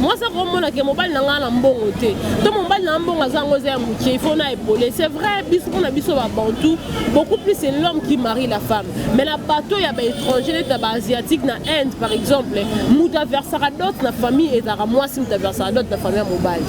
moi ça comme na ke mobile na ngala mbongo te to mobile na mbongo zango za mutie il faut na épauler c'est vrai biso na biso ba bantu beaucoup plus c'est l'homme qui marie la femme mais la bateau ya ba étranger ta ba asiatique na Inde par exemple muta versera d'autres na famille et dara moi si muta versera d'autres na famille mobile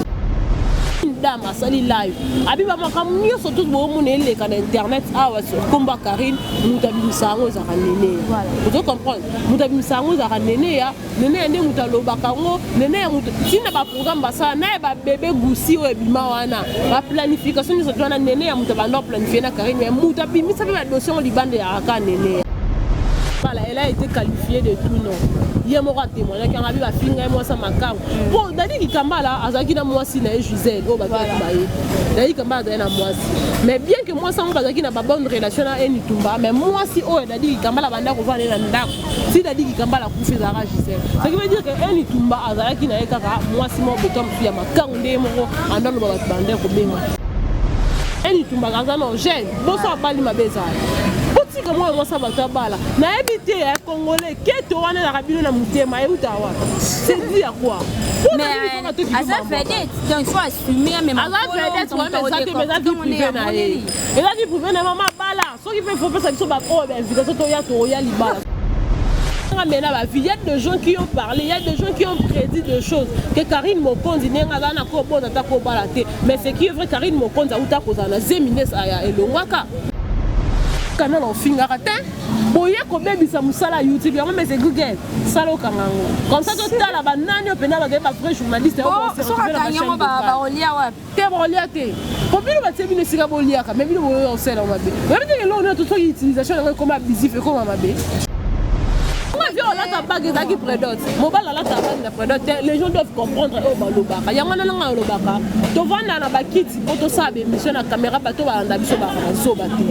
dame asali live abiba makamu nyonso tout bomo na eleka na internet awa sur komba Karine mutabisango za kanene voilà vous comprendre mutabisango za kanene ya nene ende mutalobaka ngo nene ya mutu sina ba programme basa na ba bébé gusi o ebima wana ba planification nyonso twana nene ya mutabando planifier na Karine mais mutabimisa ba dossier o libande ya kanene. Voilà, elle a été qualifiée de tout nom. Il y a un témoin qui a vu la fille et moi ça m'a calme. Bon, Dadi Kambala, Azaki na moi si na Gisèle, oh bah Dadi Kambala na moi si. Mais bien que moi ça on Azaki na pas bonne relation à Enitumba, mais moi si oh Dadi Kambala banda ko vana na ndako. Si Dadi Kambala kufi Zara Gisèle. Ça veut dire que Enitumba Azaki na ekaka moi si moi betom fi ma kangonde moko andalo ba bande ko benga. Enitumba kazano jeune, bosa bali mabeza. Comme moi ça va tabala na habité à congolais que to wana na rabino na mutema et utawa c'est dit à quoi mais ça fait donc il faut assumer même ça fait d'être mais ça que mes amis privés na et là dit privé na maman bala so qui peut faut faire ça so ba oh invitation to ya libala. Mais là, il y a des gens qui ont parlé, il y a des gens qui ont prédit des choses. Que Karine Mokonzi n'est pas là, mais c'est qui est vrai Karine Mokonzi a eu ta cause à la Zemines et le Waka. Canal en fingarate boya ko bebisa musala YouTube yango mais c'est Google salo kangango comme ça tout la banane pena ba ba vrai journaliste oh so kangango ba olia wa te bolia te ko bino ba tebino sika bolia ka mais bino boyo osela mabe même te lo na tout so utilisation comme abusif et comme mabe on a ta bague qui prédote mobile la ta bague na prédote les gens doivent comprendre oh balobaka yango na nga lobaka to vanda na ba kit poto sabe mission na caméra bato ba anda biso ba so ba te.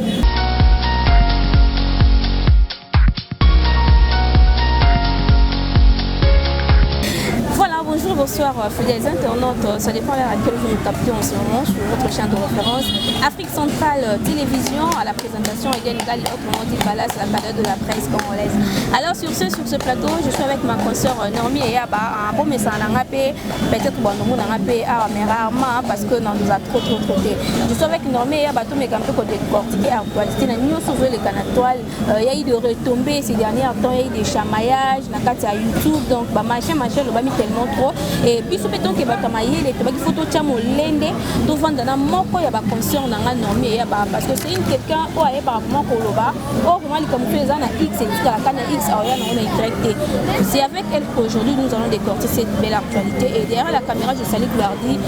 Bonjour, bonsoir fidèles internautes, ça dépend de laquelle vous nous captez en ce moment sur votre chaîne de référence Afrique Centrale Télévision à la présentation Eden Gali, autrement dit Palace, la période de la presse congolaise. Alors sur ce plateau, je suis avec ma consoeur Normie et Yaba, un bon message en rapé, peut-être bon nous en rapé mais rarement parce que non nous a trop traité. Je suis avec Normie et Yaba, tout mes campés côté décortiquer actualité, nous avons sauvé les canaux toiles, il y a eu de retombées ces derniers temps, il y a eu des chamaillages, na carte à YouTube, donc bah machin le bas mis tellement trop. Et puis ce péton qui va travailler les photos chamo lende to vendre na moko ya ba conscient na Normie ya ba parce que c'est une quelqu'un o aye par rapport au loba o comment comme les na X et la canne X a rien on est directé. C'est avec elle qu'aujourd'hui nous allons décortiquer cette belle actualité et derrière la caméra je salue Gloirdi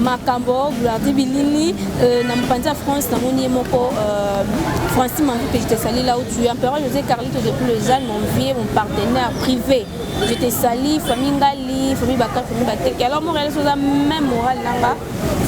Makambo Gloirdi Bilini na mpanza France na moni moko Francine Mangu que je te salue là où tu es Empereur José Carlito depuis le ZAN mon vieux mon partenaire privé. Je te salue, famille Ngali, famille Bakar, famille Batek. Alors, moi, je suis même moral là-bas.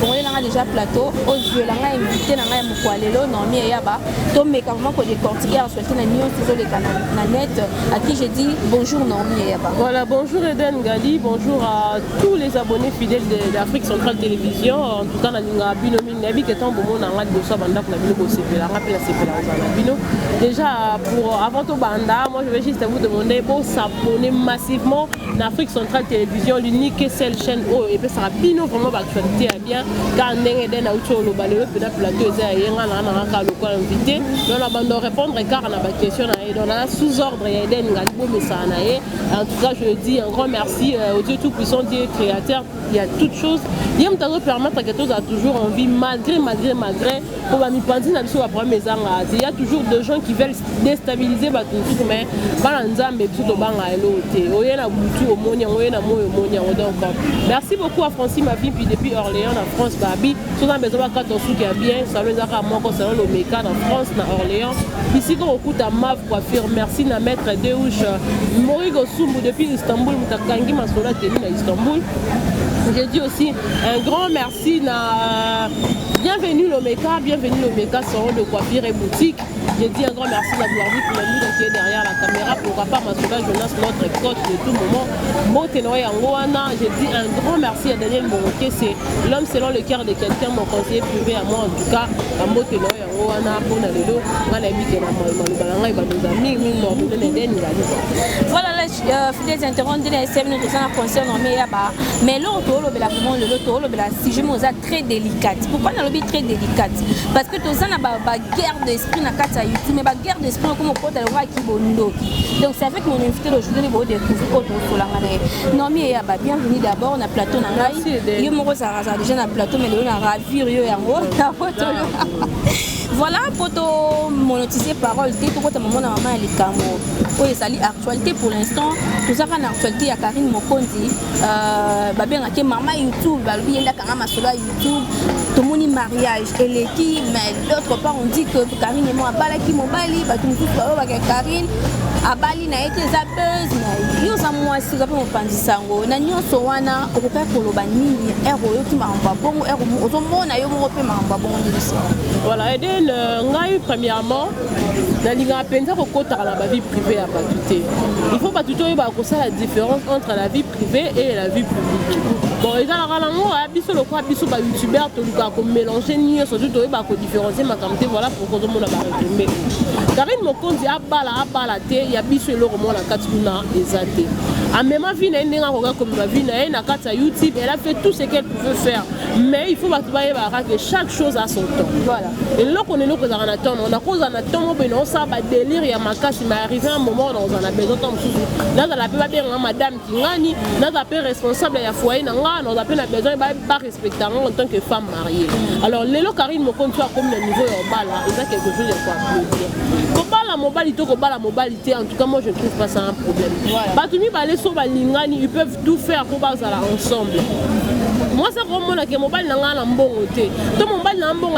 Je suis déjà plateau. Je suis invité à Moukwalelo, Normie et Yaba. Donc, mes camarades qui ont décortiqué, à souhaiter la net, à qui j'ai dit bonjour Normie et Yaba. Voilà, bonjour Eden Gali, bonjour à tous les abonnés fidèles d'Afrique Centrale Télévision. En tout cas, nous avons Bino Nabi qui est un bon moment dans la bande déjà, avant tout banda, moi je vais juste vous demander pour s'abonner massivement à Afrique Centrale Télévision, l'unique et seule chaîne où et puis ça a bien vraiment d'actualité bien quand on est dans le balai puis dans plateau et on a un invité on a besoin de répondre car on a des questions on a sous ordre et Eden Galibo mais ça en tout cas je dis un grand merci au Dieu tout puissant Dieu créateur il y a toutes choses il y a me permettre que tous a toujours envie malgré pour la mipandi na biso ba problème ezanga il y a toujours des gens qui veulent déstabiliser ba tout mais bala nzambe biso to banga elote oyena butu omonya oyena moyo omonya donc merci beaucoup à Francine ma fille puis depuis Orléans en France babi tout ça besoin ka to suki bien salon ezaka moko salon le Meka en France na Orléans ici quand on écoute à Mav coiffure merci na maître Deouche Morigo Sumbu depuis Istanbul mutakangi masola tenu na Istanbul Je dis aussi un grand merci à bienvenue l'Omeka, salon de coiffure et boutique. Je dis un grand merci à Gloire pour la qui est derrière la caméra, pourquoi pas Masoula Jonas, notre coach de tout moment. Je dis un grand merci à Daniel Moroké, c'est l'homme selon le cœur de quelqu'un, mon conseiller privé à moi en tout cas. Voilà, les interromps de la SM, nous sommes concernés, mais l'autre, le sujet est très délicate. Pourquoi on est très délicate? Parce que tout ça, on a une guerre d'esprit dans YouTube, mais une guerre d'esprit comme on peut le voir qui bondo. Donc c'est avec mon invité aujourd'hui, nous allons découvrir autre chose. Non, mais bienvenue d'abord, on a plateau dans la vie. Je me retrouve déjà dans le plateau, mais on a ravi, voilà, pour monétiser parole, pour que maman et les camo. Oui, ça lit actualité pour l'instant. Tout ça en actualité, il y a Karine Mokondi. Bien maman YouTube, il y a YouTube, tout le monde mariage et l'équipe, mais d'autre part on dit que Karine et moi balaki mobali, tout le monde Karine. A Bali na été zapeuse na yo za moi si zape mopanzisango na nyonso wana okoka koloba nini ero yo kimamba bongo ero ozomona yo mo pe mamba bongo ndisi. Voilà, et ngai premièrement nalinga penza ko kota la vie privée à batuté. Il faut pas tout ba ko ça la différence entre la vie privée et la vie publique. Bon, ils ont la langue biso le quoi biso ba youtubeur to luka ko mélanger ni surtout to ba ko différencier ma kamté voilà pourquoi tout le monde a réclamé. Karine Mokonzi a bala te ya biso le roman la katuna ezate. A même vie na ndenga ko comme ma vie na kata YouTube, elle a fait tout ce qu'elle pouvait faire. Mais il faut pas que chaque chose a son temps. Voilà. Et là qu'on est là que on attend, on a cause en attend on ça va délire ya makasi mais arrivé un moment où on a besoin de là la peut pas bien madame Kingani, là la peut responsable ya foyer na on a besoin pas respecter en tant que femme mariée. Alors Lelo Karine Mokonzi comme le niveau en bas là, il a quelque chose de quoi applaudir. La mobilité, en tout cas moi je ne trouve pas ça un problème. Voilà. Ils peuvent tout faire pour passer ensemble. Moi c'est vraiment que mobile n'a pas bon côté. Tout mobile n'a pas bon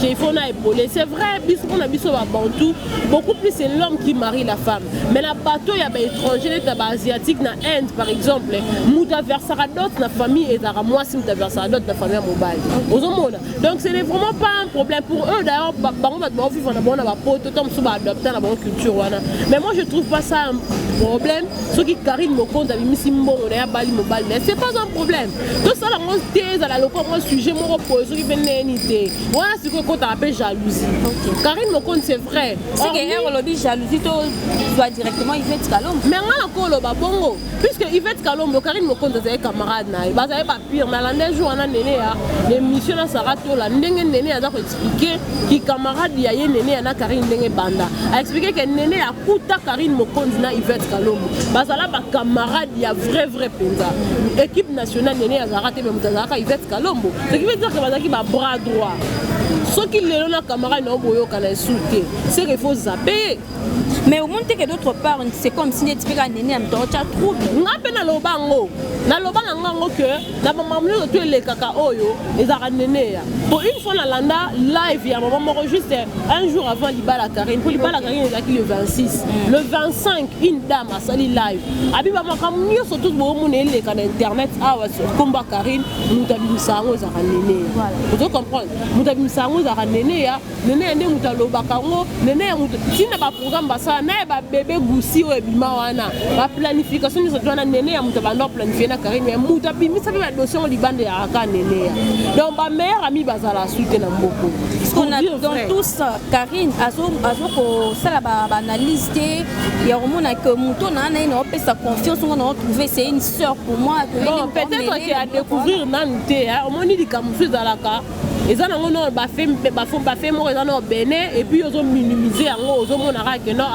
il faut épauler. C'est vrai, on a biso bantou, beaucoup plus c'est l'homme qui marie la femme. Mais la bateau il y a des étrangers, des asiatiques na Inde par exemple, muta versera d'autres na famille et dans moi si muta versera d'autres na famille mobile. Aux hommes. Donc ce n'est vraiment pas un problème pour eux d'ailleurs. On va vivre dans la pote, tout ça adopter la bonne culture. Mais moi je trouve pas ça un problème. Ceux qui Karine Mokonzi avec Missimbo, on est à Bali mobile, mais c'est pas un problème. Tout ça la monte à la locale, moi sujet mon repos, ceux qui viennent n'unité. Voilà ce qu'on appelle jalousie. Karine Mokonzi c'est vrai. C'est que lobby jalousie doit directement Yvette Kalombo. Mais on a encore le babongo. Puisque Yvette Kalombo, Karine Mokonzi c'est camarade naï. Bah ça pas pire. Mais l'année jour on a néné à l'émission là ça rate là. Néné néné a d'abord expliqué qui camarade y a néné à na Karine néné banda. A expliqué que néné a kuta Karine Mokonzi na Yvette Kalombo. Bah ça là ba camarade y a vrai penza. Équipe nationale néné a raté même dans Yvette Kalombo. Ce qui veut dire que bazaki ba bras droit. Ceux qui les ont camarade n'ont boyo kana insulté. C'est qu'il faut zapper. Mais au monde que d'autre part c'est comme si n'était pas néné en temps tu as trouvé. Ngape na lobango. Na lobanga ngango que na mamamlo to les kaka oyo les a néné ya. Pour une fois na landa live ya maman juste un jour avant Libala Karine. Pour Libala Karine il le 26. Le 25 une dame a sali live. Abi ba makamyo surtout bo mon les kana internet awa sur combat Karine mutabimisango za néné. Voilà. Vous comprenez? Mutabimisango za néné ya. Néné ndé mutalobaka ngo néné tina ba programme basa na ba bébé goussi o ebima wana. Ba planification ni zotwana néné ya mutabanda planifier na Karine mais mutabimisa ba dossier libande ya aka néné ya. Donc ba meilleur ami bazala suite na mboko. Parce qu'on a dans tous Karine azo ko sala ba analyse ya romona que muto na na ino pesa confiance on a trouvé c'est une sœur pour moi que bon, peut-être qu'il a découvrir nanté on moni di kamusu zalaka. Ils ont fait moi béné et puis ils ont minimisé ils ont monaré que non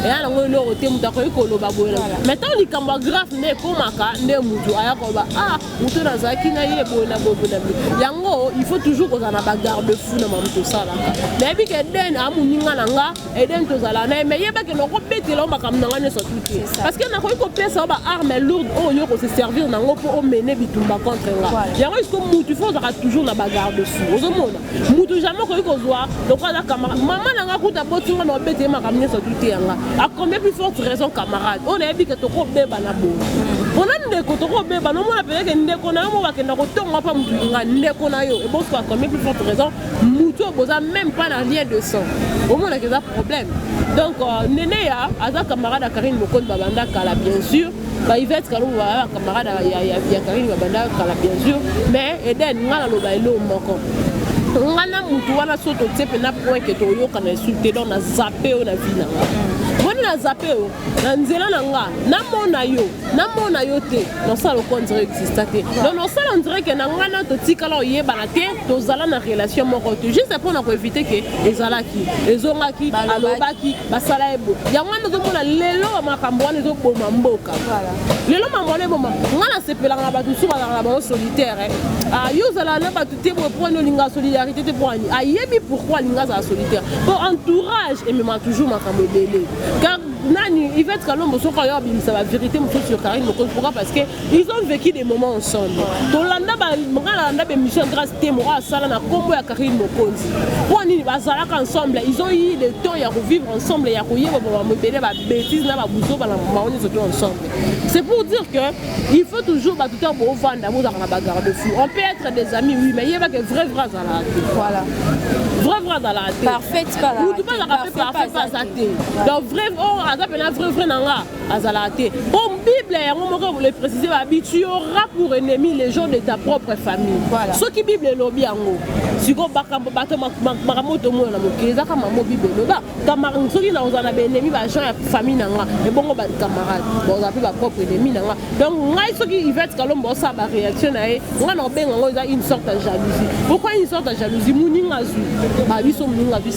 et là on leur était mutakoy koloba bola maintenant les cambas grave ne komaka ne mutu aya koba ah mutu na zaki na ye bola bola yango il faut toujours qu'on a bagarre de fou na mamuto sala mais puis que den amuninga nanga et den to zala na mais yeba que no ko betela makam nanga ne so tout parce que na ko ko pesa ba arme lourde oh yo ko se servir nango pour mener bitumba contre nga yango il faut mutu faut toujours na bagarre de fou. Mutu jamais ko zoa donc la camarade maman nanga kuta botinga no bete ma kamine so tuti yanga a combien plus forte raison camarade on a dit que to ko beba na bo On a ndeko to ko beba no mona pele ke ndeko na yo mo bakenda ko tonga pa mutu nga ndeko na yo et bon soit comme plus forte raison mutu boza même pas dans lien de sang au moins que ça problème donc Néné ya aza camarade à Karine Mokonzi babanda kala bien sûr ba Yvette Kalongo ba camarade ya Karine babanda kala bien sûr mais Eden ngala lo ba elo moko ngana mutu wana soto tsepe na point que to yo kana insulter donc na zappé na vina on a zappé na nzela na nga na mona yo te non ça le compte existe non ça on dirait que na ngana to tikala oyebana te to zala na relation moko te juste pour na ko éviter que ezalaki ezongaki alobaki basala ebo ya ngana to mona lelo makambo wana zo boma mboka voilà lelo mamone boma ngana sepela nga batu suba na ba solitaire ah yo zala na batu te pour prendre linga solidarité te pour ani ayebi pourquoi linga za solitaire pour entourage et même toujours makambo belé car nani Yvette Kalongo soka yo bimisa la vérité mutu sur Karine Mokonzi pourquoi parce que ils ont vécu des moments ensemble tolanda ba ngala ba mission grâce témoin sala na kombo ya Karine Mokonzi pour nini bazala ensemble ils ont eu le temps ya revivre ensemble ya koyeba ba mobele ba bêtise na ba buzo ba na maoni soto ensemble c'est pour dire que il faut toujours ba tout temps bo vanda bo na ba garde fou on peut être des amis oui mais il y a que vrai dans la voilà vrai dans la tête parfait pas ou tu pas la parfait pas ça donc vrai vrai nanga azalate bon Bible ya ngomoko le préciser tu auras pour ennemi les gens de ta propre famille voilà ce qui Bible lobi yango siko bakambo bato makamoto mo na mokeza kama mo Bible loba camarade soki na ozana ba ennemi ba gens ya famille nanga et bongo ba camarade bon on appelle ba propre ennemi nanga donc ngai soki Yvette Kalongo sa ba réaction na ye ngana obenga ngo za une sorte de jalousie pourquoi une sorte de jalousie muninga zu ba biso muninga zu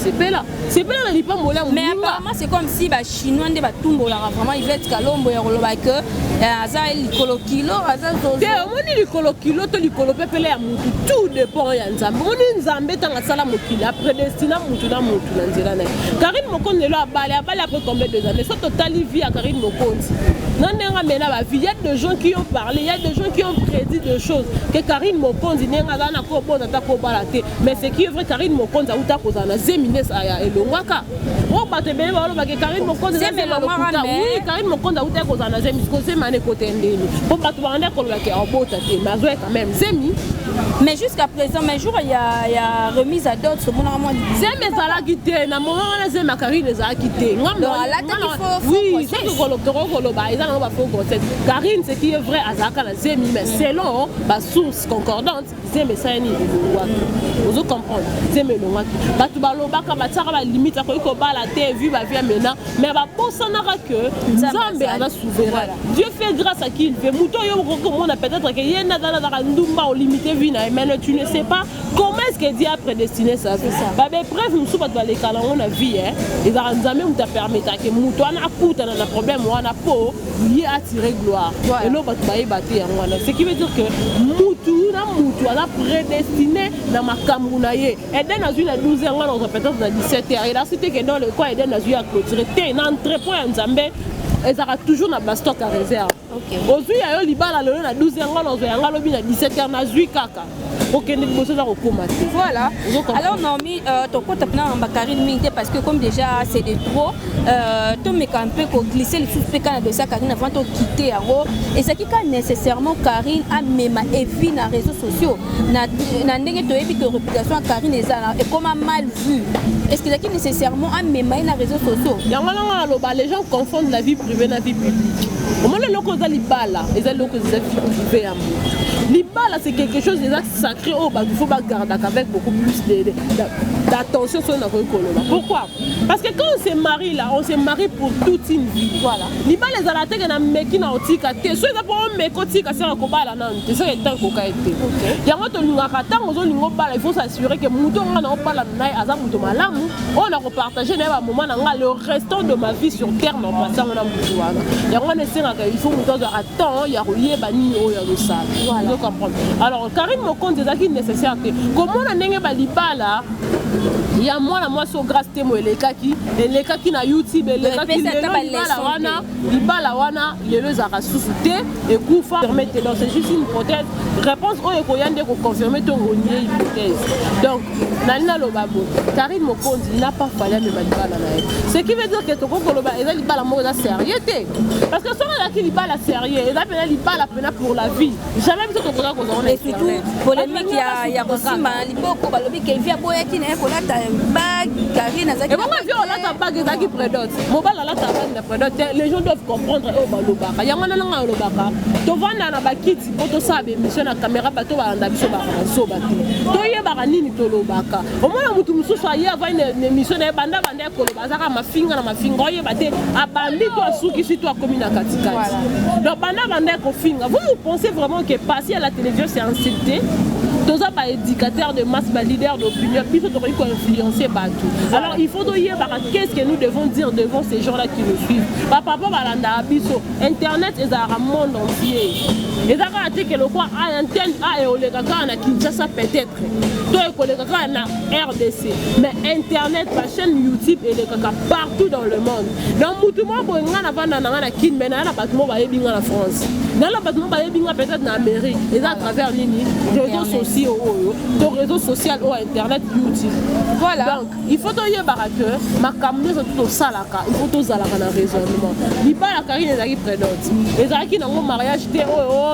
c'est pas na lipa mola mais apparemment c'est comme si ba chinois nde ba tumbola vraiment Yvette Kalongo ya koloba que aza likolo kilo aza zozo te omoni likolo kilo to likolo pepele ya mutu tout dépend ya nzambe omoni nzambe tanga sala mokili après destina mutu na nzela na Karine Mokonzi lelo abale après combien de années soit totali vie à Karine Mokonzi nanenga mena ba vie il y a des gens qui ont parlé il y a des gens qui ont prédit des choses que Karine Mokonzi nenga na ko bona ta ko balate mais c'est qui est vrai Karine Mokonzi uta ko zana zemine ya elongwaka o batebele ba lo ba que Karine Mokonzi oui Karine Mokonzi uta ko zana zemi ko zemane côté ndeni po batu bande ko la ke obota te mazo quand même zemi mais jusqu'à présent mais jour il y a remise à d'autres mon moment zemi zala quitté na moment na zemi Karine zala quitté oui c'est que ko ba ezana ba faux grossesse Karine ce qui est vrai azaka la zemi mais selon ba source concordante zemi ça ni vous comprendre zemi no ngaki batu balobaka batsaka ba limite ko bala te vu ba via maintenant mais ba posana que Nzambe a souverain Dieu fait grâce à qui il fait muto yo ko mona peut-être que yena dans la ndumba au limité vina mais tu ne sais pas comment est-ce que Dieu a prédestiné ça c'est ça ba bref musu ba les kala on a vie ils a Nzambe ou ta permettre que muto ana kuta na problème wana po lui attirer gloire et lo ba baté wana ce qui veut dire que mutu a prédestiné na makambu na ye Eden a eu la 12 ans on peut-être dans 17 heures il a cité que dans le quoi Eden a eu à clôturer un entrepôt en Nzambe ils aura toujours na bastock à réserve aujourd'hui ayo libala lelo na 12 ans on zo lobi na 17 heures na zui kaka voilà alors Naomi ton compte na Karine Mingte parce que comme déjà c'est de trop to me un peu ko glisser le suspect quand de ça Karine avant de quitter et c'est qui nécessairement Karine a même évi na réseaux sociaux na ndenge to ebi que réputation Karine et comment mal vu est-ce que c'est nécessairement a même na réseaux sociaux les gens confondent la vie privée et la vie publique comment le loko za libala et za loko za vie privée libala c'est quelque chose déjà sacré il faut garder avec beaucoup plus d'attention sur notre colonne. Pourquoi? Parce que quand on se marie là, on se marie pour toute une vie. Voilà. Libala les alatés na meki na otika te. So ça pour meko tika c'est un combat là non. C'est ça est un coca été. Ya ngoto lingaka tango zo lingo bala il faut s'assurer que muto ngana opala na aza muto malamu. On a repartagé na ba moment na le restant de ma vie sur terre non passant na muto wana. Ya ngone senga il faut muto za attend ya royer bani o ya le sale. Voilà. Alors Karine Mokonzi ezaki nécessaire te comment na ndenge balibala il y a moi so grâce temo elekaki na YouTube elekaki libala wana lelo zaka susute et kufa permettre donc c'est juste une hypothèse réponse oyo koyande ko confirmer ton renier hypothèse donc nalina lobabo Karine Mokonzi n'a pas fallu me libala na ce qui veut dire que to ko loba eza libala moko za sérieux parce que soki ezalaki libala sérieux eza pena libala pena pour la vie jamais biso tokoka kozala et surtout polémique ya kosimba na liboko balobi ke via boyaki na ye kolata bag Karine azaki et comment via olata bag ezalaki prédote mobala alata bag na prédote les gens doivent comprendre oyo balobaka yango nanga olobaka tovanda na bakiti po tosala bémission na caméra bato balanda biso bakazoba te toyebaka nini tolobaka omona mutu mosusu aye ava une émission na ye banda ekoloba azaka mafinga na mafinga oyeba te abandi to asukisi to akomi na katikati donc banda ekofinga vous pensez vraiment que passer à la télévision c'est insulté tous les éducateurs de masse, les leaders d'opinion, puis il faut influencer partout. Alors il faut dire qu'est-ce que nous devons dire devant ces gens-là qui nous suivent. Papa, Internet est un monde entier. Et ça a été que le quoi a antenne et au Lekaka na Kinshasa peut-être. Donc au Lekaka na RDC. Mais Internet, la chaîne YouTube et Lekaka partout dans le monde. Donc mutumo bonga na vanda na kin mena na batmo ba yebinga na France. Dans la batmo ba yebinga peut-être na Amérique. Et à travers nini réseaux sociaux, donc réseaux sociaux ou Internet YouTube. Voilà. Donc il faut dire que ma caméra tout salaka, il faut tout salaka na raisonnement. Li ba la Karine ezaki prédote. Ezaki na mariage té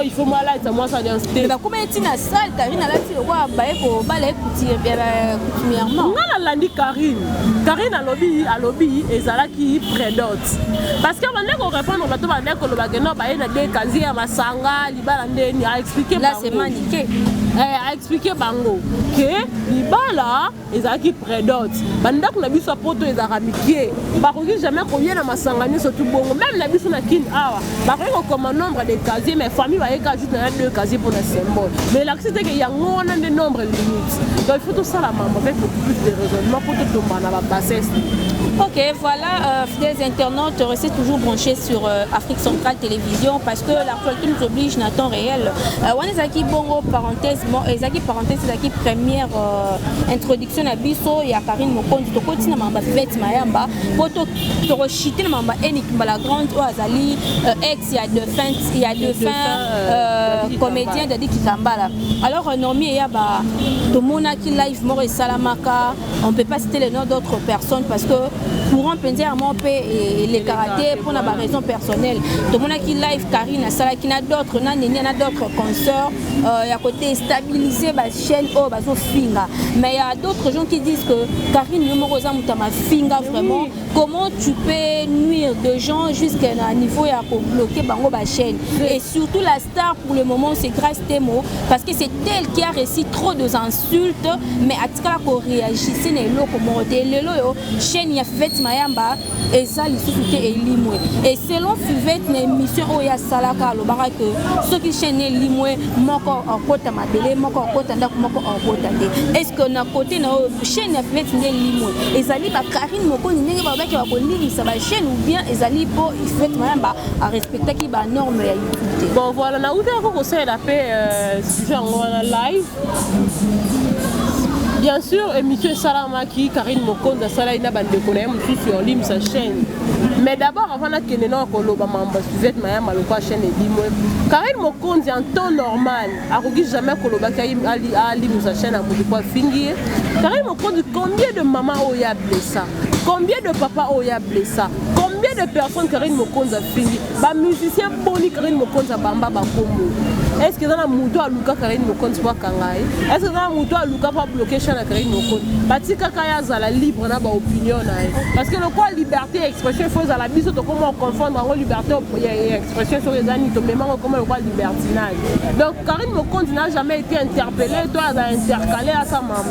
il faut moi là moi ça vient c'était bah comment est-il na salle Karine là tu vois baeko balé coutumièrement ngala landi Karine alobi ezalaki prédote parce que bande ko répondre bato bande ko loba que non ba ina de kazi ya masanga libala ndeni a expliquer là c'est maniqué a expliqué bango que libala ezalaki prédote bande ko na biso poto ezaka mikie ba ko jamais combien na masanga ni surtout bongo même na biso na kin awa ba ko comme nombre de casiers mais famille va juste deux casiers pour le symbole mais là c'est qu'il y a un des nombres limites donc il faut tout ça la maman avec beaucoup plus de raisonnement pour tout tomber dans la bassesse. Ok, voilà, fidèles internautes, restez toujours branchés sur Afrique Centrale Télévision parce que l'actualité nous oblige en temps réel. On est aquí bongo parenthèse, c'est la première introduction à Bisso et à Karine Mokonzi. Tu continues à m'embêter Mayamba pour te rechuter Mamba Enik la grande Oazali ex il y a deux fins comédien de Diki Kambala. Alors Nomi Yaba, Tomona qui live More Salamaka, on ne peut pas citer les noms d'autres personnes parce que pour un penser à mon père et les karatés pour une raison personnelle. Tout le monde qui live Karine, ça qui n'a d'autres, d'autres consoeurs, à côté stabiliser la chaîne au baso finga. Mais il y a d'autres gens qui disent que Karine Yomorosa Moutama finga vraiment. Comment tu peux nuire de gens jusqu'à un niveau à bloquer bango la chaîne. Et surtout la star pour le moment c'est Grâce Temo parce que c'est elle qui a reçu trop d'insultes, mais à ce qu'on réagissait les lots comme le chaîne a fait Mayamba et ça les sous-soutés et limoué. Et selon Fuvette, une émission où il y a Salaka, le barak que ceux qui chaînent limoué, moko en côté madélé, moko en côté d'ac, moko en côté. Est-ce que na côté na chaîne a fait limoué? Et ça liba Karine Mokonzi n'est pas qui va lire ça va chaîne ou bien et ça liba il fait Mayamba à respecter qui va norme et YouTube. Bon voilà, na où t'as conseillé la paix sujet en live. Bien sûr, émission Salamaki, Karine Mokonzi, Salaina Bandekone, sur Lim sa chaîne. Mais d'abord, avant que nous ayons Koloba Mamba, Suzette Mayam, la chaîne est Limoué. Karine Mokonzi, en temps normal, a regardé jamais Koloba Kaim Ali sa chaîne à Moudikwa Fingi. Karine Mokonzi, combien de mamans ont ya blessé? Combien de papas ont ya blessé? Combien de personnes Karine Mokonzi a fini? Bah musicien Boni Karine Mokonzi a Bamba Bakombo. Est-ce que dans la mouto à Luka Karine Mokonzi va kangai? Est-ce que dans la mouto à Luka va bloquer la Karine Mokonzi? Batika Kaya Zala libre na ba opinion na. Parce que le quoi liberté expression faut à la bise to comment confondre en liberté et expression sur les amis to même comment le quoi libertinage. Donc Karine Mokonzi n'a jamais été interpellée, toi a intercalé à sa maman.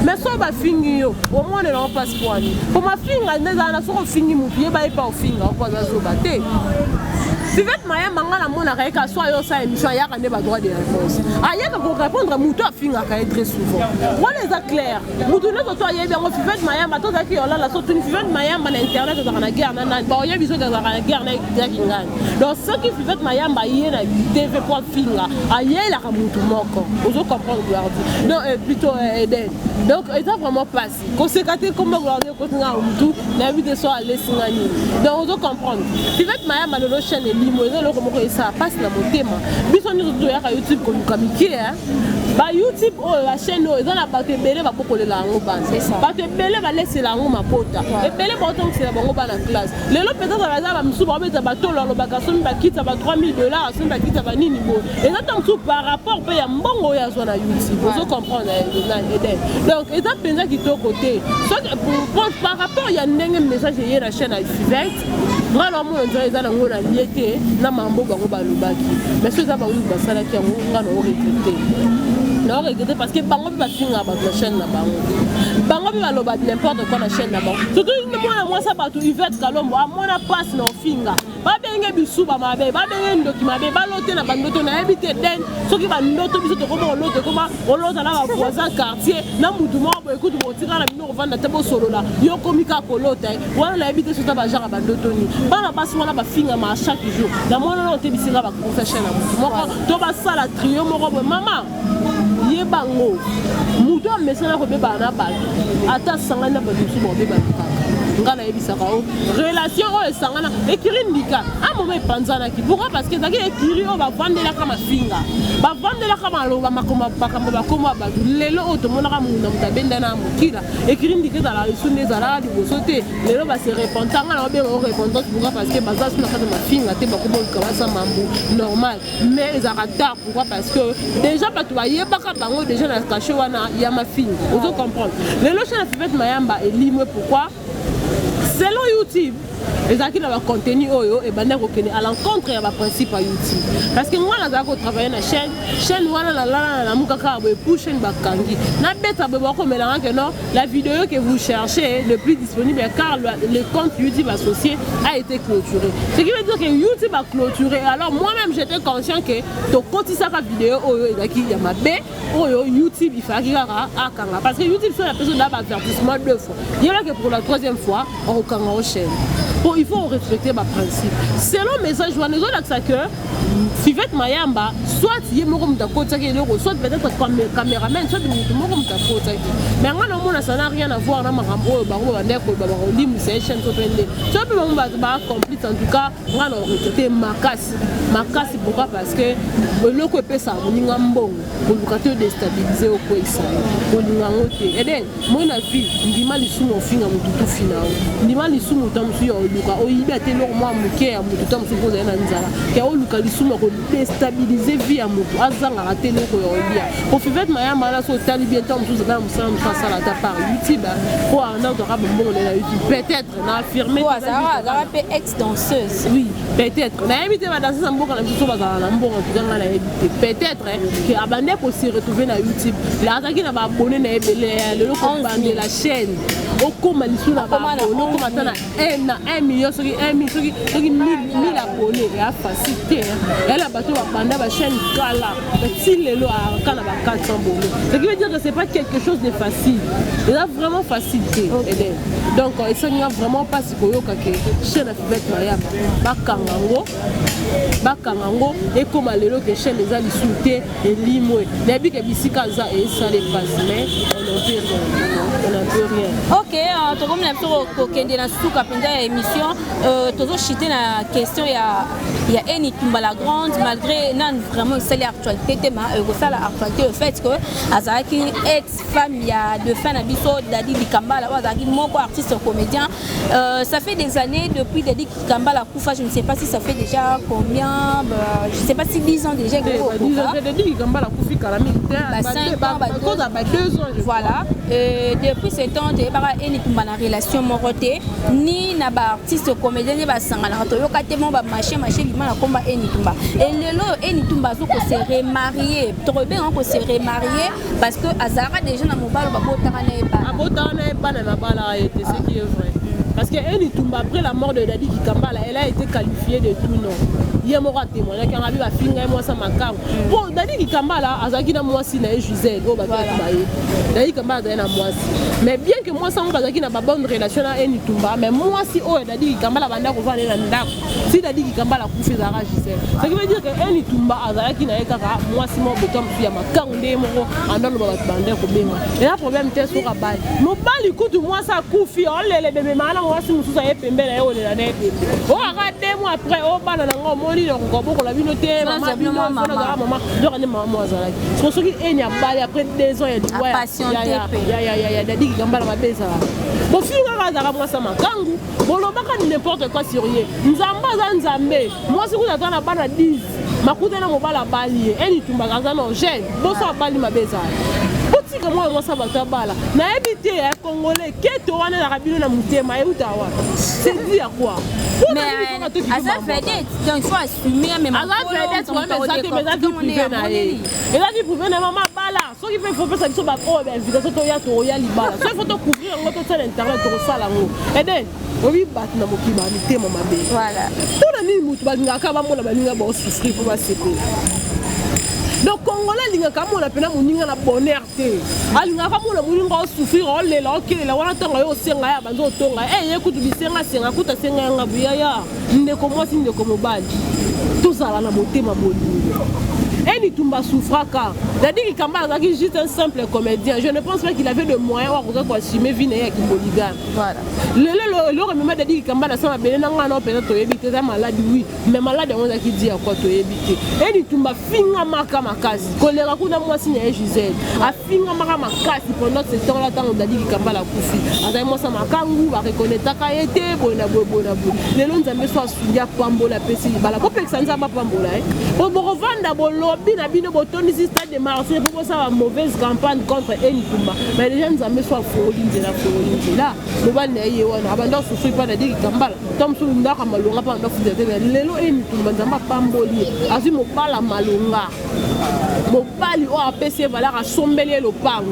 Mais ça va finir au moins ne l'on passe pour lui. Pour ma fille, elle n'a pas fini mon pied, bah pas au fin, on va se battre. Fivette Mayamba ngala mona kaeka soit yo sa émission ya kande ba droit de réponse. Ayaka ko répondre muto afinga ka très souvent. Voilà c'est clair. Muto ne to ya bien Fivette Mayamba to zaki yola la sotu Fivette Mayamba na internet za na guerre na ba ya biso za na guerre na ngani. Donc ce qui Fivette Mayamba yé na TV pour finga. Ayé la muto moko. Ozo comprendre gloire. Non plutôt Eden. Donc ça vraiment passé. Conséquenté comment gloire ko tinga muto na bi de so aller singani. Donc ozo comprendre. Fivette Mayamba le chaîne limo eza loko moko ça passe na motema. Biso ni to ya YouTube ko lukamiki ba YouTube la chaîne eza na bato ebele ba pokolela yango bana. Bato ebele ba laisser yango mapota. Ebele ba otonga c'est bango bana classe. Lelo peut-être ba za ba msuba ba beta bato lolo ba kasomi ba kita ba $3000 somi ba kita ba nini bo. Eza tant par rapport pe ya mbongo ya zo na YouTube. Vous comprendre donc eza penza ki to côté. Par rapport ya ndenge message yé na chaîne à Fivette. Moi non mon dirait ça nango na liété na mambo bango balobaki. Mais ce ça ba wu basala ki yango ngana o recruter. Non regretter parce que bango ba finga ba la chaîne na bango. Bango ba loba n'importe quoi na chaîne na bango. Surtout moi ça ba to Yvette Kalombo a mona passe na finga. Ba benge bisu ba mabe, ba benge ndoki mabe, ba lote na bandoto na habité den. Soki ba ndoto biso to komo lote koma on lote na ba voisin quartier na mutu mo bo écoute bo tika na bino vanda tebo solo la. Yo komika ko lote. Wana na habité sur ta ba jara bandoto ni. Bana basi wana ba finga ma chaque jour. Na mona no te bisinga ba professionnel. Moko to ba sala trio moko maman. Yebango muto mesana ko beba na ba ata sangana ba bisu bo beba ka ngala ebisaka o relation o sangana ekiri ndika a moment panzana ki pourquoi parce que zaki ekiri o ba vandela kama finga ba vandela kama lo ba makoma pakamba ba koma ba lelo o to mona ka muna mutabenda na mukila ekiri ndika za la sunne za la di bosote lelo ba se repentanga na be o repentance pourquoi parce que baza suna ka ma finga te ba ko ka basa mambu normal mais les retard pourquoi parce que déjà ba to ba yebaka bango déjà na caché wana ya ma finga vous comprendre lelo chana Fivette Mayamba et limwe pourquoi selon YouTube les acquis dans le contenu et bande à l'encontre et à principe à YouTube parce que moi là j'ai travaillé na chaîne voilà la mukaka pour chaîne bakangi na beta bebo mais là que non la vidéo que vous cherchez le plus disponible car le compte YouTube associé a été clôturé ce qui veut dire que YouTube a clôturé alors moi-même j'étais conscient que to koti ça vidéo et là qui y a ma bé YouTube il faut qu'il akanga parce que YouTube sur la personne d'avertissement 2 fois il y a que pour la 3e fois on kanga au chaîne. Bon, il faut respecter ma principe. Selon message, je vois les autres que Fivette Mayamba, soit il y a soit peut-être caméraman, soit mais moi, ça n'a rien à voir avec chaîne. Soit complète en tout cas, on va recruter Makasi. Pourquoi? Parce que le côté ça, on y a un bon, on va déstabiliser au quoi il et then, moi, la vie, on dit mal, ils sont au final, tout final. On dit mal, ils sont au temps luka oyiba te lo mwa muke ya mutu tam supoza na nzala ke o luka lisuma ko déstabiliser vie ya mutu azanga ra te loko yo lia ko Fivette Mayamba la so tali bien tam suza na musala sala ta par YouTube ko ana to ka bongo na YouTube peut-être na affirmer ça peut ex danseuse oui peut-être na invité va danser mboka na biso ba na mbongo tukanga na invité peut-être que abande ko se retrouver na YouTube la ataki na ba abonné na ebele le loko bande la chaîne au koma lisuna ba no koma tana 1 million sur 1 million sur 1000 abonnés et à facilité elle a battu la chaîne kala si le lo a kana ba 400 abonnés ce qui veut dire que c'est pas quelque chose de facile il a vraiment facilité donc ça n'y a vraiment pas si koyoka que chaîne a Fivette Mayamba bakangango et comme lelo que chaîne les a insulté et limwe depuis que bisika za et ça les passe mais on n'a plus rien ok to comme la tour kende na suka penza émission toujours chiter la question il y a Eni Tumba la grande malgré nan vraiment c'est l'actualité tema ça la actualité le fait que azaki ex-femme il y a de fin abiso Dadi Kambala azaki moko artiste comédien ça fait des années depuis Dadi Kambala Koufa je ne sais pas si ça fait déjà combien je sais pas si 10 ans déjà Dadi Kambala Koufi Karami 5 ans 2 ans voilà depuis ce temps Eni Tumba na relation moroté ni na ba artiste comédien ni ba sangana to yoka te mo ba marché limana komba Eni Tumba et lelo Eni Tumba zo ko se remarier trop bien ko se remarier parce que azara déjà na mobalo ba botana na ba na bala était ce qui est vrai parce que Eni Tumba après la mort de Dadi Kambala elle a été qualifiée de tout nom ye moko atémoignaki anga bi bafinga ye mwasi makango po Dadi Kambala azalaki na mwasi na ye Gisèle oyo bato baye Dadi Kambala azalaki na mwasi mais bien que mwasi yango bazalaki na babonne relation na Eni Tumba mais mwasi oyo Dadi Kambala banda kovanda ye na ndako si Dadi Kambala akufi ezalaka Gisèle ce qui veut dire que Eni Tumba azalaki na ye kaka mwasi moko boto mosusu ya makango nde ye moko andano bato bande kobenga eza problème te soka bali mobali kutu mwasi akufi olele bebe maana mwasi mosusu aye pembe na ye olela na ye pembe okaka 2 mois après obana nango omoni kobokola bino te mama bino fonazala mama dokande mama mo azalaki soki Eni abali après 2 ans ya liwa ya Dadi Kambala babezala bofinga azalaka mwasi makangu bolobaka n'importe quoi sur ye nzambe aza nzambe mwasi kutu ata na bana 10 makuta na mobala abali ye Eni Tumba aza na gene boso abali mabezala botika mwa mwasa bato abala nayebi te ya congolais keto wana na kabino na mutema euta wa c'est dit à quoi mais Aza vedette donc il faut assumer même Aza vedette ouais mais ça que mes avis privés na ye et là dit privé na mama bala so qui fait faut pas ça biso ba oh ben invitation to ya libala so il faut to couvrir ngo to sala internet to sala ngo et then obi bat na mokiba mitema mabe voilà to na ni mutu balingaka ba mona balinga ba souffrir pour ba sepela. Donc Congolais lingaka mona pena muninga na bonheur te alingaka mona muninga o souffrir o lela o kelela wana tonga yo senga ya banzo tonga ye kutu bisenga senga kuta senga yanga buyaya ndeko mwasi ndeko mobali tozala na motema bolingo Eni Tumba souffraka Dadi Kambala azalaki juste un simple comédien je ne pense pas qu'il avait de moyens pour assumer vie na ye ya kibolygame voilà le remema Dadi Kambala sama bele na ngana peut-être toyebi te malade oui mais malade yango ezalaki di ya quoi toyebi te Eni Tumba finga maka makasi kolera kuna mwasi na ye Gisèle afinga maka makasi pendant ce temps là tant Dadi Kambala kufi azali mwasi makangu barekonetaka ye te boyena boye lelo nzambe so asulia pambola pesi bala kopekisa nzamba pambola bokovanda bolo bina bino botondisi stade de Marseille pour ça une mauvaise campagne contre Eni Tumba mais les gens aiment soit foli nzela mobali na ye wana abanda souffrir pas Dadi Kambala tom so ndaka malonga pa ndo fudete lelo Eni Tumba nzamba pamboli azi mobala malonga mobali o apesi valeur asombeli lopango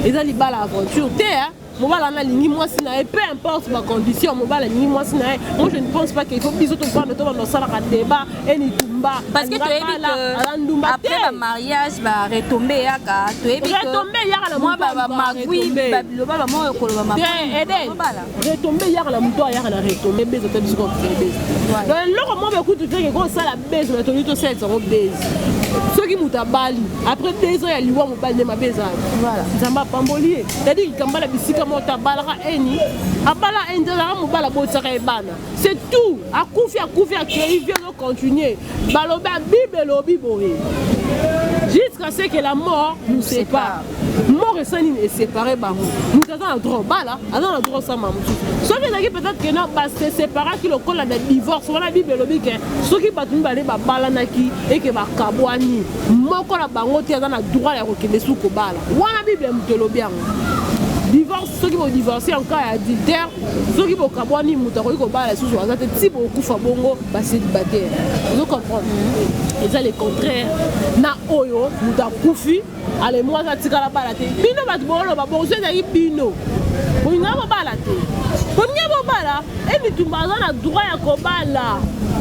eza libala aventure te mobala na lingi mwasi na ye peu importe ma condition mobala lingi mwasi na ye moi je ne pense pas qu'il faut biso to prendre to dans sala ka débat Eni Tumba parce que tu es après le mariage va retomber yaka tu es retomber yaka la moi ba magui lo ba mo ko lo ba ma retomber yaka la muto yaka na retomber bezo te biso ko beze donc loko mo be kutu te ko sala beze na to lito sel so beze soki mutabali après 2 ans ya liwa mobali ne mabeza voilà nzamba pambolier Dadi Kambala bisika mota balaka Eni abala endela mobala botsaka ebana c'est tout akufi akei vient continuer baloba bible lobi boye jusqu'à ce que la mort nous sépare mort et sani est séparé bango nous avons un droit bala avons un droit ça mamu so que naki peut-être que non ba se séparer ki lokola na divorce wana bible lobi ke soki batu mbale ba bala naki et que ba kabwani moko na bango ti azana droit ya kokende suko bala wana bible mutolobi yango divorce ceux qui vont divorcer en cas d'adultère ceux qui vont kabwani mutako ko bala susu azate ti bo kufa bongo ba célibataire vous comprenez et ça le contraire na oyo mutakufi ale moi ça tikala bala te bino batu bolo ba bonzo na bino boninga ba bala te boninga ba bala Eni Tumba azana droit ya kobala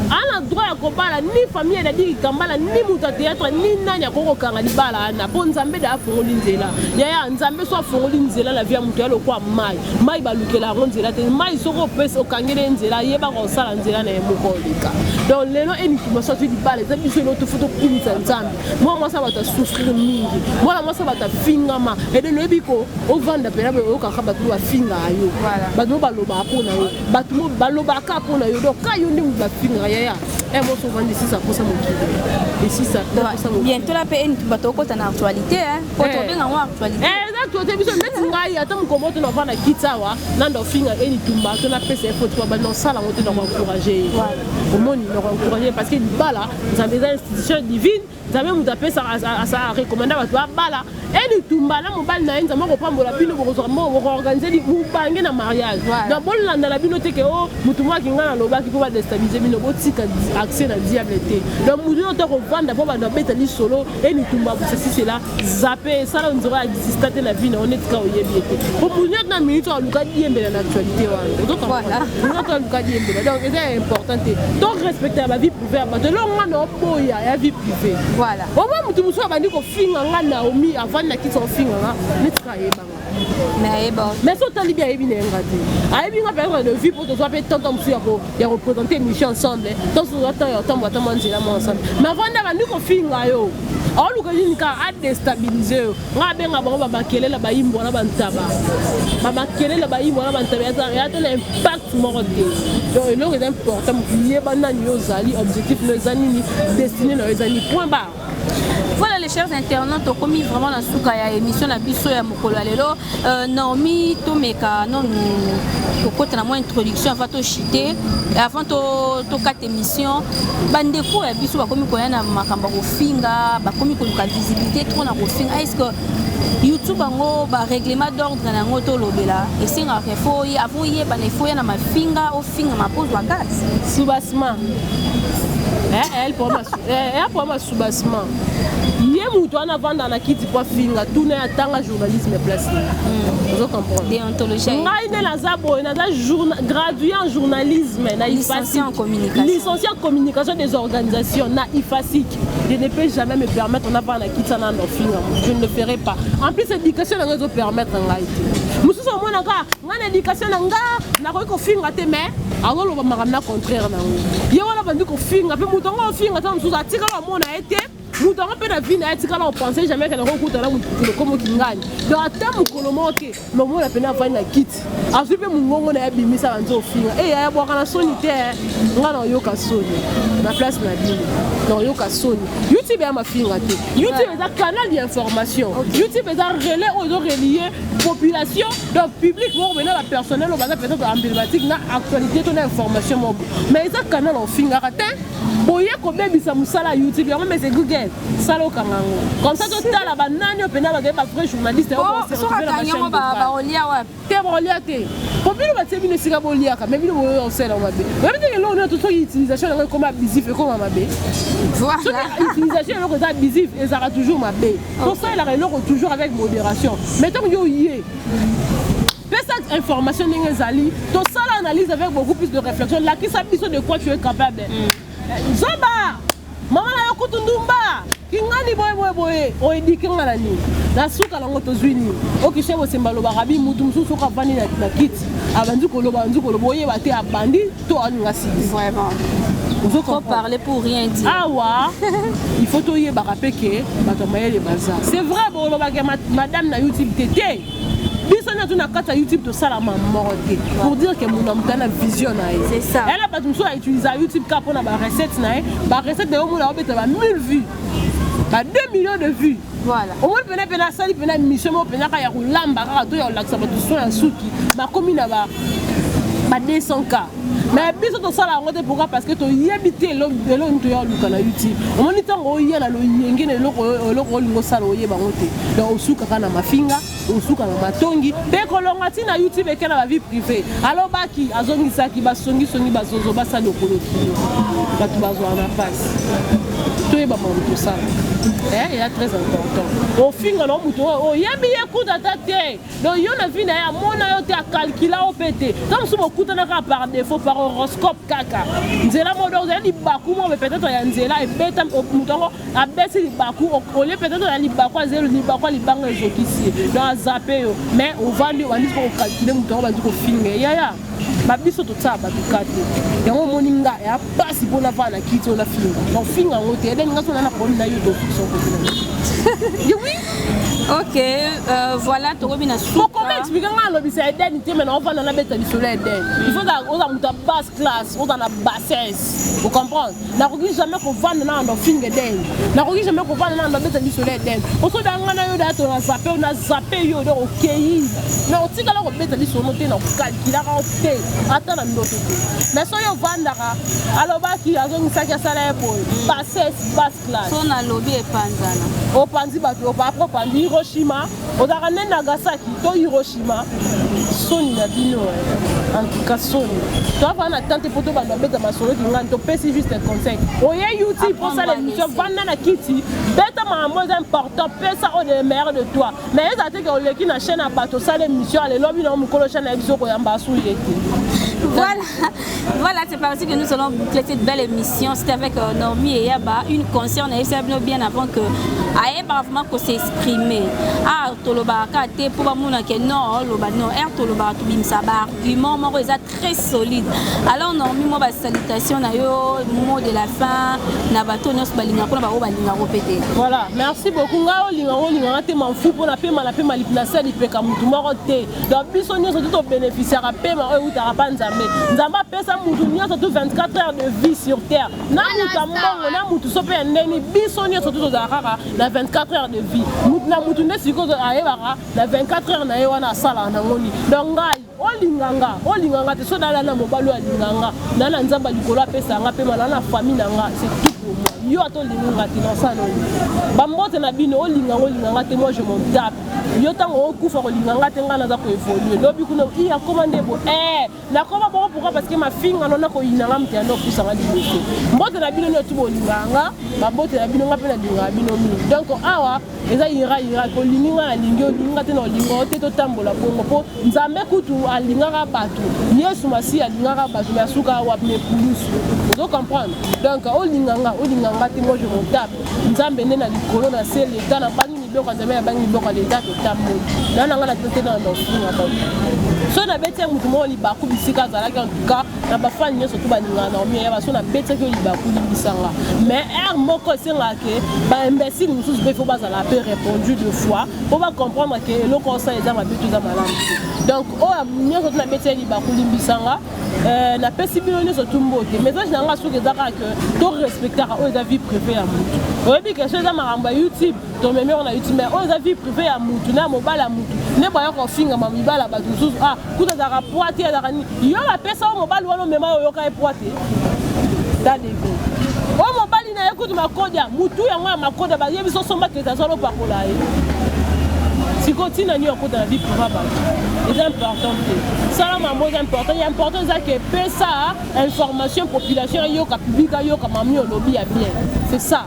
ana droit ya kobala ni famille ya Dadi Kambala ni muta théâtre ni nanya koko kanga libala na po nzambe da fongoli nzela ya nzambe so fongoli nzela la vie mutu ya lokwa mai balukela nzela te mai soko pesa okangele nzela yeba ko sala nzela na moko lika donc lelo Eni Tumba so tu libala za biso no to foto kunza nzambe moi ça va te souffrir mingi moi ça va te fingama et de lebiko o vanda pena be o ka ba tu finga ayo batu baloba pona yo batu baloba ka pona yo donc ka yo ndi ba finga ya et moi souvent ici ça pour ça mon kid ici ça bientôt la paix Eni Tumba to ko na actualité ko to benga wa actualité exactement biso ndeti ngai ata mkombo to na vana kitsawa nando finga Eni Tumba to na pesa faut to ba non sala ngoto na encourager au monde na encourager parce que bala ça des institutions divines ça même muta pesa ça recommander ba bala Eni Tumba na mobali na nzama ko pambola bino ko organiser mu bange na mariage na bolanda la bino te ke o mutu mwa kinga na lobaki ko ba déstabiliser bino botika accès na diable te donc mutu to ko vanda po ba na beta ni solo Eni Tumba ceci c'est là zapper ça on dirait exister na na vie on est ka oyebi ete pour munyak na minute on luka diembela na actualité wana voilà on luka diembela donc c'est important donc respecter la vie privée ba de longa no boya ya vie privée voilà au moins mutu muso bandi ko finga nga Naomi avant na kitso finga nga netka yebanga mais so tali bien yebi nenga te ayebi nga période de vie pour que soit peut tant muso ya représenter mission ensemble donc so attend ya tambo tamanzela mo ensemble mais avant na bandi ko finga yo oluka ka a déstabiliser nga benga bango bakelela bayimbo na bantaba bakelela bayimbo na bantaba ya ta impact moko te donc il est important yeba nani yo zali objectif no zani destiné no zani point barre. Voilà les chers internautes, on commis vraiment la souka ya émission la biso ya mokolo lelo Naomi Tomeka non côté na moi introduction avant to chiter avant to quatre émission bandeko ya biso ba komi ko yana makamba ko finga ba komi ko luka visibilité trop na ko finga est-ce que YouTube bango ba règlement d'ordre na ngoto lobela et singa refo y avoye ba ne fo yana mafinga o finga ma pose wa gaz soubassement elle pour ma soubassement ye mutu ana vanda na kiti kwa finga tuna ya tanga journalisme place vous comprenez déontologie ngai ne naza boy naza gradué en journalisme na licencié en communication des organisations na IFASIC je ne peux jamais me permettre on a pas na kiti na ndo finga je ne le ferai pas en plus éducation na zo permettre ngai mususu mona ka ngana éducation na nga na ko finga te mais alors on va me contraire na ngo ye wala bandi ko finga pe mutu ngo finga ta mususu atika la mona ete mutu ngo pe na vie na etika la on pensait jamais que na ko kuta na mutu comme kingani donc ata mukolo moke no mona pe na vana kiti azupe mungongo na yabimisa banzo finga ya bwaka na soni te ngana yoka soni na place na bino non yoka soni YouTube ya mafinga te YouTube est un canal d'information YouTube est un relais aux reliés population donc public pour venir la personnel on va peut-être emblématique na actualité ton information mais ça canal en finga te boye ko bebisa musala YouTube yango mais c'est Google salo kangango comme ça tout la banane pena ba vrai journaliste on se retrouve ba olia wa te olia te pour bino ba tebino sika bolia ka mais bino boyo osela mabe même te lo on tout utilisation comme abusif et comme mabe voilà utilisation lo ko abusif et ça sera toujours mabe pour ça il a reloko toujours avec modération mais tant yo yé cette information n'engazali tout ça l'analyse avec beaucoup plus de réflexion là qui s'appuie de quoi tu es capable Zoba mama na yokutundumba kingani boye o edike ngala ni na suka lango tozwini okishe bo sembalo barabi mutu mususu ka vani na kiti abandu ko loba boye bate abandi to alinga si vraiment il faut parler pour rien dire ah ouais il faut to yeba rapeke batomaya les bazar c'est vrai bo loba ke madame na YouTube tété bisana tu na kata YouTube to sala mamorte pour dire que mon homme a vision c'est ça elle a pas tout ça utiliser YouTube ka pour na ba recette na ba recette de mo na obeta ba 1000 vues ba 2 millions de vues voilà au moins pena sali pena mission mo pena ka ya kulamba ka to ya laksa ba tout ça suki ba komi na ba 200K mais biso to sala ngote pourquoi parce que to yebité lo to ya luka na YouTube o moni tango ya na lo yenge ne loko lingo sala o yeba ngote donc osuka kana mafinga osuka na matongi pe kolonga ti na YouTube e kana ba vie privée alors baki azongisa ki basongi bazozo basa lokolo ki batu bazwa na passe to yeba mo to sala il est très important au finga no muto o yebi ekuta tate donc yo na vie na ya mona yo te calculer o pété comme si bokuta na par défaut par horoscope kaka nzela modo za libaku mo peut-être ya nzela e beta mutongo a besi libaku o le peut-être ya libaku a zelo libaku libanga ezokisi donc zappé yo mais on va lui on dit pour calculer mutongo ba ko finga ya babiso to tsaba tukate yango moninga ya pasi bona vana kiti ona finga donc finga ngote eden ngaso na problème na yo do fiction ko oui ok voilà to robina souka pour comment expliquer nga lobisa eden te mais on va na beta du soleil eden il faut da oza muta basse classe oza na bassesse vous comprenez na ko jamais ko vana na ndo finga eden na ko jamais ko vana na ndo beta du soleil eden o so da nga na yo da to na zappé yo do okay na otika la ko beta du sono te na calculer ka attends la ndoto mais so yo vandaka alobaki azongisaki asala épaule basse classe so na lobby epanzana opanzi bato opapro pandi Hiroshima odaka ne Nagasaki to Hiroshima Soni na bino, en tout cas Soni. Toi, on a tenté pour toi de mettre ma solo qui m'a topé juste un conseil. Oye YouTube pour ça l'émission, vendre la kitty. Bête ma mot important, paie ça au meilleur de toi. Mais ils attendent que le qui na chaîne à bateau ça l'émission, les lobbies dans mon colo chaîne avec Zoko Yambasu yété. Voilà, c'est parti que nous allons boucler cette belle émission. C'était avec Normi et Yaba, une concerne bien avant que Ayeba vraiment qu'on s'exprimer. Ah, Toloba Kate pour Bamuna que non, Loba non, Toloba to bim sabar, argument moi est très solide. Alors Normi moi salutation na yo, mot de la fin, na bato nos balinga pour na ba balinga répéter. Voilà, merci beaucoup. Nga te m'en fou pour la paix malipna ça il peut comme tout mort té. Donc biso nyonso tout bénéficiaire à paix ma ou ta pas nzambe. Nzamba pesa mutu nyonso tout 24 heures de vie sur terre. Na mutu mbongo na mutu sope ndeni biso nyonso tout zakaka na 24 heures de vie. Mutu na mutu ne siko ayebaka na 24 heures na ye wana sala na ngoni. Donc ngai olinganga te so dala na mobalo ya linganga. Na nzamba likolo pesa nga pe na famille na nga c'est tout pour moi. Yo atolinganga te na sala. Bambote na bino olinganga te moi je m'en tape. Yo tango okufa olinganga te nga naza ko évoluer. Lobi kuna il a commandé bo na koma bon pourquoi parce que ma fille ngana ko inanga mtiano kusanga liboso. Mbote na bino no tubo linganga, babote na bino ngapela linga bino mi. Donc awa eza ira ko lininga na lingi olinga te na lingo te to tambola bongo po nzambe kutu alingaka bato. Yesu masi alingaka bato ya suka wa me pulusu. Vous comprendre? Donc olinganga te moi je m'en tape. Nzambe ne na likolo na sel l'état na bangi biloko nzambe ya bangi biloko l'état to tambola. Na nanga la tete na ndofinga ba. So na bete mutu mo libaku bisika zalaki en tout cas na ba fan nyonso to baninga na omi ya ba so na bete ke libaku libisanga. Mais moko senga ke ba imbécile mususu be faut bazala pe répondu deux fois pour ba comprendre que eloko ça eza mabetu za malamu. Donc nyonso to na bete libaku libisanga na pesi bino nyonso to mbote. Message nanga so ke zaka ke to respecter o eza vie privée ya mutu. Oyebi ke chose maramba YouTube to meme on a YouTube mais o eza vie privée ya mutu na mobala mutu. Ne ba yo ko finga ma mibala ba tususu kuta za rapoati ya zakani yo la pesa o mobali walo mema yo ka epoate da dego o mobali na ekutu makodia mutu yango ya makodia ba yebi so somba ke tazalo pakola ye sikoti na ni okota na vie privée ba c'est important ça la mambo est important il est important ça que pesa information population yo ka public yo ka mami o lobby ya bien c'est ça.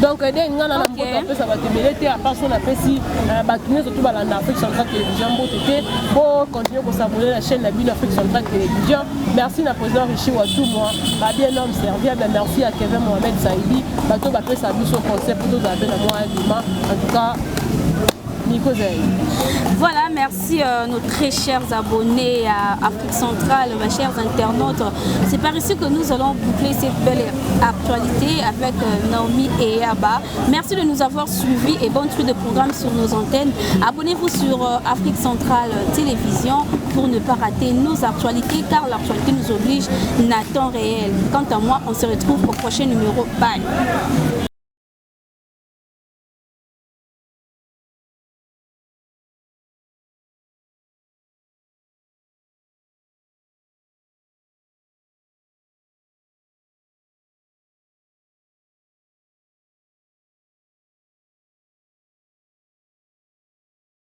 Donc, il y a un peu ça va te mêler à part son appétit, bâtonner surtout dans l'Afrique centrale télévision. Pour continuer à s'abonner à la chaîne Afrique centrale télévision. Merci à président Richie Watou, moi, bien homme servi. Merci à Kevin Mohamed Saïdi. Bateau va faire sa vie sur concept pour nous appeler à moi en tout cas. Voilà, merci nos très chers abonnés à Afrique Centrale, mes chers internautes. C'est par ici que nous allons boucler cette belle actualité avec Naomi et Yaba. Merci de nous avoir suivis et bonne suite de programmes sur nos antennes. Abonnez-vous sur Afrique Centrale Télévision pour ne pas rater nos actualités car l'actualité nous oblige à temps réel. Quant à moi, on se retrouve au prochain numéro. Bye.